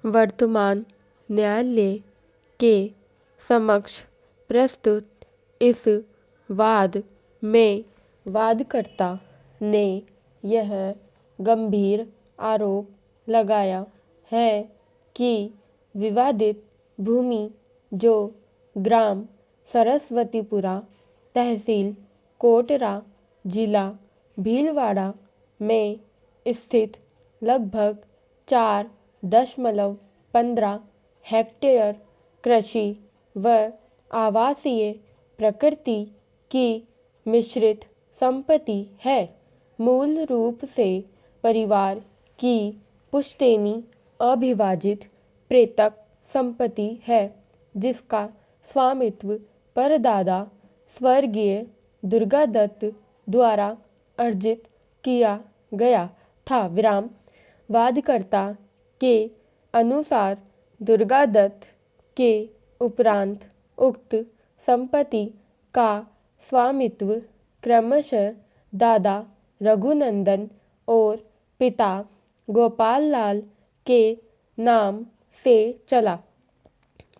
वर्तमान न्यायालय के समक्ष प्रस्तुत इस वाद में वादकर्ता ने यह गंभीर आरोप लगाया है कि विवादित भूमि जो ग्राम सरस्वतीपुरा, तहसील कोटरा, जिला भीलवाड़ा में स्थित लगभग 4.15 हेक्टेयर कृषि व आवासीय प्रकृति की मिश्रित संपत्ति है, मूल रूप से परिवार की पुश्तैनी अविभाजित प्रेतक संपत्ति है, जिसका स्वामित्व परदादा स्वर्गीय दुर्गादत्त द्वारा अर्जित किया गया था। वादकर्ता के अनुसार दुर्गादत्त के उपरांत उक्त संपत्ति का स्वामित्व क्रमशः दादा रघुनंदन और पिता गोपाल लाल के नाम से चला,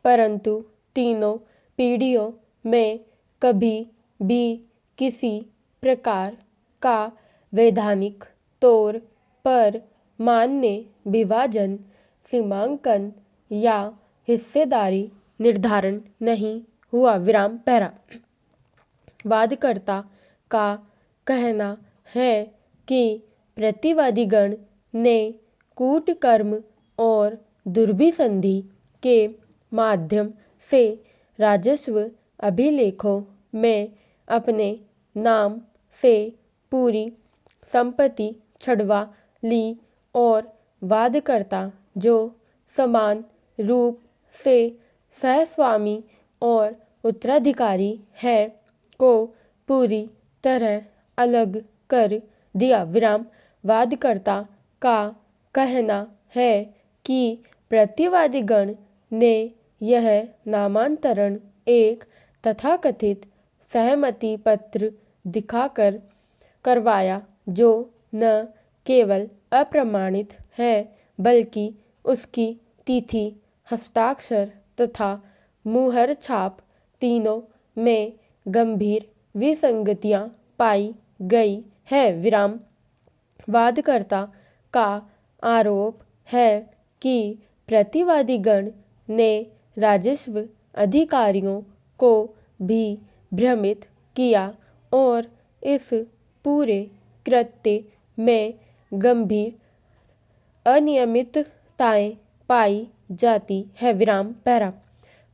परंतु तीनों पीढ़ियों में कभी भी किसी प्रकार का वैधानिक तौर पर मान्य विभाजन, सीमांकन या हिस्सेदारी निर्धारण नहीं हुआ। वादकर्ता का कहना है कि प्रतिवादीगण ने कूटकर्म और दुर्भिसंधि के माध्यम से राजस्व अभिलेखों में अपने नाम से पूरी संपत्ति छुड़वा ली और वादकर्ता, जो समान रूप से सहस्वामी और उत्तराधिकारी है, को पूरी तरह अलग कर दिया। वादकर्ता का कहना है कि प्रतिवादीगण ने यह नामांतरण एक तथाकथित सहमति पत्र दिखाकर करवाया, जो न केवल अप्रमाणित है बल्कि उसकी तिथि, हस्ताक्षर तथा मुहर छाप तीनों में गंभीर विसंगतियां पाई गई है। वादकर्ता का आरोप है कि प्रतिवादीगण ने राजस्व अधिकारियों को भी भ्रमित किया और इस पूरे कृत्य में गंभीर अनियमितताएं पाई जाती है।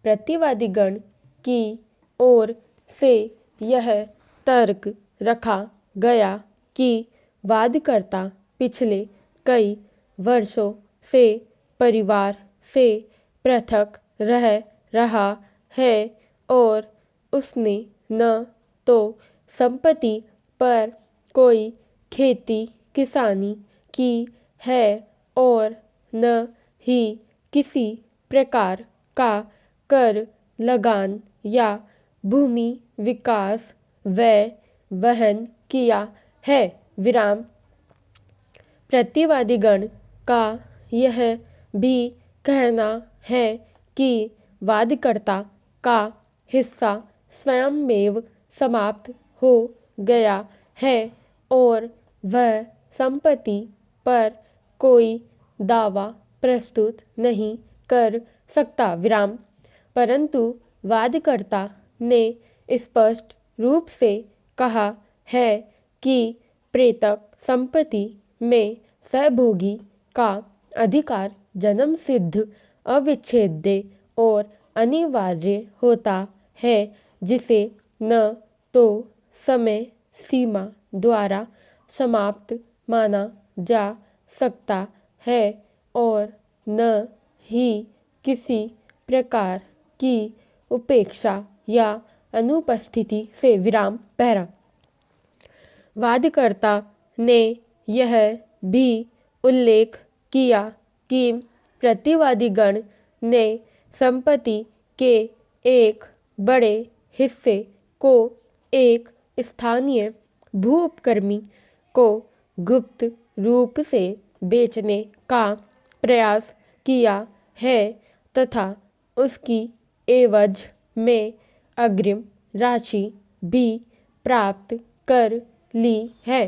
प्रतिवादीगण की ओर से यह तर्क रखा गया कि वादकर्ता पिछले कई वर्षों से परिवार से पृथक रह रहा है और उसने न तो संपत्ति पर कोई खेती किसानी की है और न ही किसी प्रकार का कर, लगान या भूमि विकास व्यय वहन किया है। प्रतिवादीगण का यह भी कहना है कि वादकर्ता का हिस्सा स्वयंमेव समाप्त हो गया है और वह संपत्ति पर कोई दावा प्रस्तुत नहीं कर सकता। परंतु वादकर्ता ने स्पष्ट रूप से कहा है कि प्रेतक संपत्ति में सहभोगी का अधिकार जन्मसिद्ध, अविच्छेद्य और अनिवार्य होता है, जिसे न तो समय सीमा द्वारा समाप्त माना जा सकता है और न ही किसी प्रकार की उपेक्षा या अनुपस्थिति से। वादकर्ता ने यह भी उल्लेख किया कि प्रतिवादीगण ने संपत्ति के एक बड़े हिस्से को एक स्थानीय भू-उपक्रमी को गुप्त रूप से बेचने का प्रयास किया है तथा उसकी एवज में अग्रिम राशि भी प्राप्त कर ली है,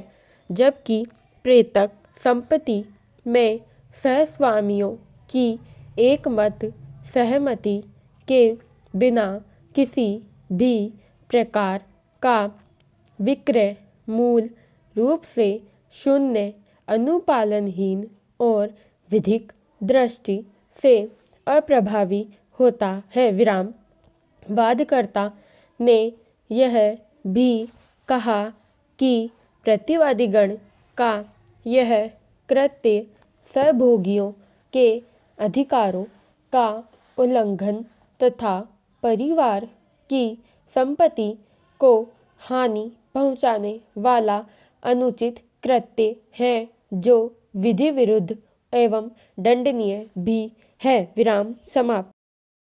जबकि प्रेतक संपत्ति में सहस्वामियों की एकमत सहमति के बिना किसी भी प्रकार का विक्रय मूल रूप से शून्य, अनुपालनहीन और विधिक दृष्टि से अप्रभावी होता है। विराम। वादकर्ता ने यह भी कहा कि प्रतिवादीगण का यह कृत्य सहभोगियों के अधिकारों का उल्लंघन तथा परिवार की संपत्ति को हानि पहुंचाने वाला अनुचित कृत्य है, जो विधि विरुद्ध एवं दंडनीय भी है। विराम समाप्त।